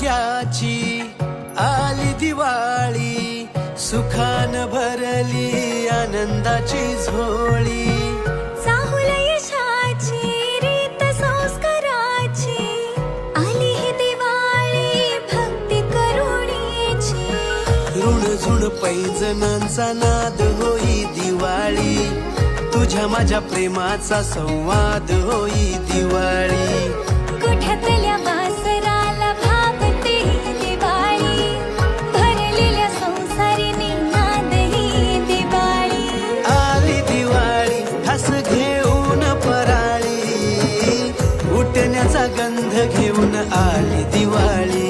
सौभाग्याची आली दिवाळी, सुखान भरली आनंदाची झोळी. चाहुल यशाची रीत संस्काराची, आली ही दिवाळी भक्ती करुणेची. ऋण झुण पैजणांचा नाद होई दिवाळी, तुझ्या माझ्या प्रेमाचा संवाद होई दिवाळी. कुठ्यातल्या वासराला भावते ही दिवाळी, भरलेल्या संसारीने नाद ही दिवाळी. आली दिवाळी हस घेऊन पराळी, उठण्याचा गंध घेऊन आली दिवाळी.